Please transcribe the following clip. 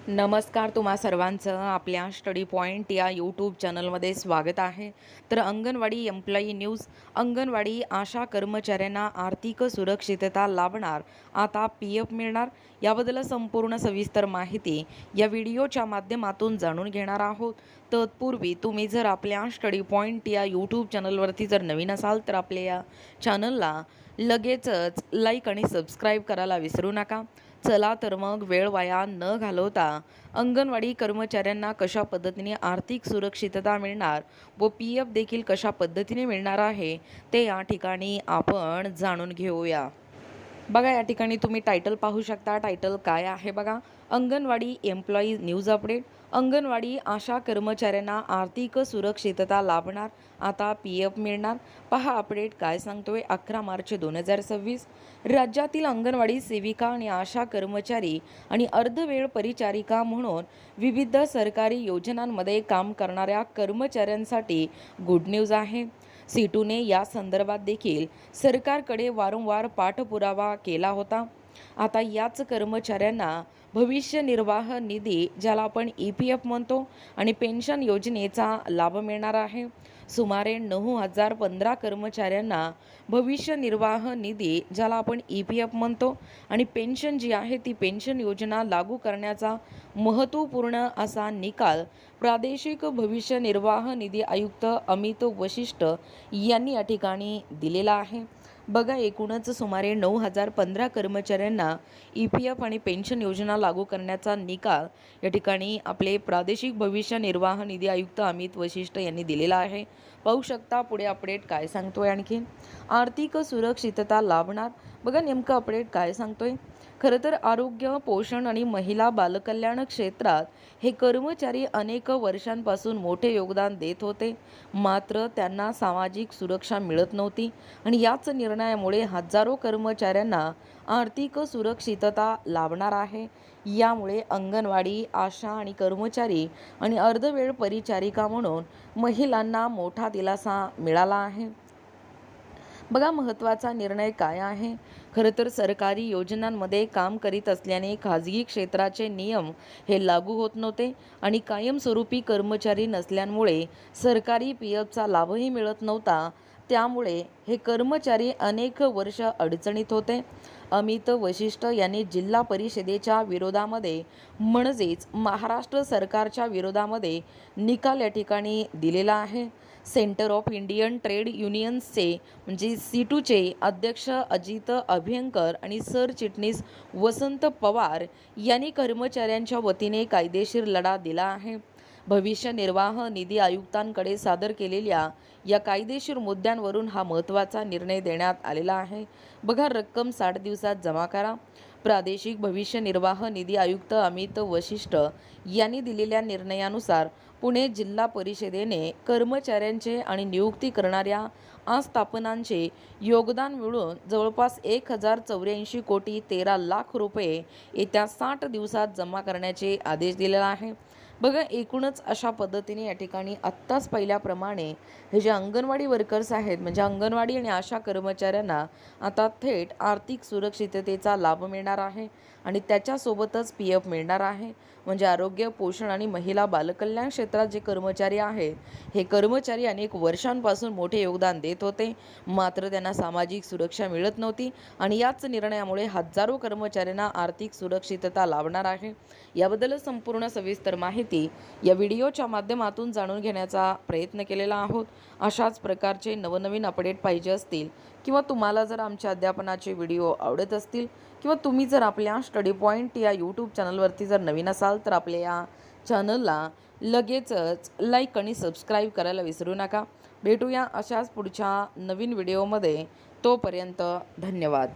नमस्कार, तुम्हा सर्वांचं आपल्या स्टडी पॉईंट या यूट्यूब चॅनलमध्ये स्वागत आहे. तर अंगणवाडी एम्प्लॉई न्यूज. अंगणवाडी आशा कर्मचाऱ्यांना आर्थिक सुरक्षितता लाभणार, आता PF मिळणार, याबद्दल संपूर्ण सविस्तर माहिती या व्हिडिओच्या माध्यमातून जाणून घेणार आहोत. तत्पूर्वी तुम्ही जर आपल्या स्टडी पॉईंट या यूट्यूब चॅनलवरती जर नवीन असाल तर आपल्या या चॅनलला लगेचच लाईक आणि सबस्क्राईब करायला विसरू नका. चला तर मग वेळ वाया न घालवता अंगणवाडी कर्मचाऱ्यांना कशा पद्धतीने आर्थिक सुरक्षितता मिळणार व PF देखील कशा पद्धतीने मिळणार आहे ते या ठिकाणी आपण जाणून घेऊया. बघा, या ठिकाणी तुम्ही टायटल पाहू शकता. टायटल काय आहे बघा, anganwadi employee news update. Anganwadi ASHA कर्मचाऱ्यांना आर्थिक सुरक्षितता लाभणार, आता PF मिळणार. पहा अपडेट काय सांगतोय. 11 मार्च 2026 राज्यातील अंगणवाडी सेविका आणि आशा कर्मचारी आणि अर्धवेळ परिचारिका म्हणून विविध सरकारी योजनांमध्ये काम करणाऱ्या कर्मचाऱ्यांसाठी गुड न्यूज आहे. सीटूने या संदर्भात देखील सरकारकडे वारंवार पाठपुरावा केला होता. आता याच कर्मचाऱ्यांना भविष्य निर्वाह निधी, ज्याला आपण EPF म्हणतो, आणि पेन्शन योजनेचा लाभ मिळणार आहे. सुमारे 9,015 कर्मचाऱ्यांना भविष्य निर्वाह निधी, ज्याला आपण EPF म्हणतो, आणि पेन्शन जी आहे ती पेन्शन योजना लागू करण्याचा महत्त्वपूर्ण असा निकाल प्रादेशिक भविष्य निर्वाह निधी आयुक्त अमित वशिष्ठ यांनी या ठिकाणी दिलेला आहे. बघा, एकूणच सुमारे 9,015 कर्मचाऱ्यांना EPF आणि पेन्शन योजना लागू करण्याचा निकाल या ठिकाणी आपले प्रादेशिक भविष्य निर्वाह निधी आयुक्त अमित वशिष्ठ यांनी दिलेला आहे. पाहू शकता पुढे अपडेट काय सांगतोय. आणखी आर्थिक सुरक्षितता लाभणार. बघा, नेमकं अपडेट काय सांगतोय. खरं तर आरोग्य, पोषण आणि महिला बालकल्याण क्षेत्रात हे कर्मचारी अनेक वर्षांपासून मोठे योगदान देत होते, मात्र त्यांना सामाजिक सुरक्षा मिळत नव्हती आणि याच निर्णयामुळे हजारो कर्मचाऱ्यांना आर्थिक सुरक्षितता लाभणार आहे. यामुळे अंगणवाडी आशा आणि कर्मचारी आणि अर्धवेळ परिचारिका म्हणून महिलांना मोठा दिलासा मिळाला आहे. बघा, महत्त्वाचा निर्णय काय आहे. खरं तर सरकारी योजनांमध्ये काम करीत असल्याने खाजगी क्षेत्राचे नियम हे लागू होत नव्हते आणि कायमस्वरूपी कर्मचारी नसल्यामुळे सरकारी PFचा लाभही मिळत नव्हता. त्यामुळे हे कर्मचारी अनेक वर्ष अडचणीत होते. अमित वशिष्ठ यांनी जिल्हा परिषदेच्या विरोधामध्ये, म्हणजेच महाराष्ट्र सरकारच्या विरोधामध्ये निकाल या ठिकाणी दिलेला आहे. सेंटर ऑफ इंडियन ट्रेड युनियन्सचे म्हणजे सीटूचे अध्यक्ष अजित अभ्यंकर आणि सरचिटणीस वसंत पवार यांनी कर्मचाऱ्यांच्या वतीने कायदेशीर लढा दिला आहे. भविष्य निर्वाह निधी आयुक्तांकडे सादर केलेल्या या कायदेशीर मुद्द्यांवरून हा महत्त्वाचा निर्णय देण्यात आलेला आहे. बघा, रक्कम 60 दिवसात जमा करा. प्रादेशिक भविष्य निर्वाह निधी आयुक्त अमित वशिष्ठ यांनी दिलेल्या निर्णयानुसार पुणे जिल्हा परिषदेने कर्मचाऱ्यांचे आणि नियुक्ती करणाऱ्या आस्थापनांचे योगदान मिळून जवळपास 1,084 कोटी 13 लाख रुपये येत्या 60 दिवसात जमा करण्याचे आदेश दिलेला आहे. बघा, एकूणच अशा पद्धतीने या ठिकाणी आत्ताच पाहिल्याप्रमाणे हे जे अंगणवाडी वर्कर्स आहेत, म्हणजे अंगणवाडी आणि आशा कर्मचाऱ्यांना आता थेट आर्थिक सुरक्षिततेचा लाभ मिळणार आहे आणि त्याच्यासोबतच PF मिळणार आहे. म्हणजे आरोग्य, पोषण आणि महिला बालकल्याण क्षेत्रात जे कर्मचारी आहेत, हे कर्मचारी अनेक वर्षांपासून मोठे योगदान देत होते, मात्र त्यांना सामाजिक सुरक्षा मिळत नव्हती आणि याच निर्णयामुळे हजारो कर्मचाऱ्यांना आर्थिक सुरक्षितता लाभणार आहे. याबद्दल संपूर्ण सविस्तर माहिती या व्हिडिओच्या माध्यमातून जाणून घेण्याचा प्रयत्न केलेला आहोत. अशाच प्रकारचे नवनवीन अपडेट पाहिजे असतील किंवा तुम्हाला जर आमच्या अध्यापनाचे व्हिडिओ आवडत असतील किंवा तुम्ही जर आपल्या स्टडी पॉईंट या यूट्यूब चॅनलवरती जर नवीन असाल तर आपल्या या चॅनलला लगेचच लाईक आणि सबस्क्राईब करायला विसरू नका. भेटूया अशाच पुढच्या नवीन व्हिडिओमध्ये. तोपर्यंत धन्यवाद.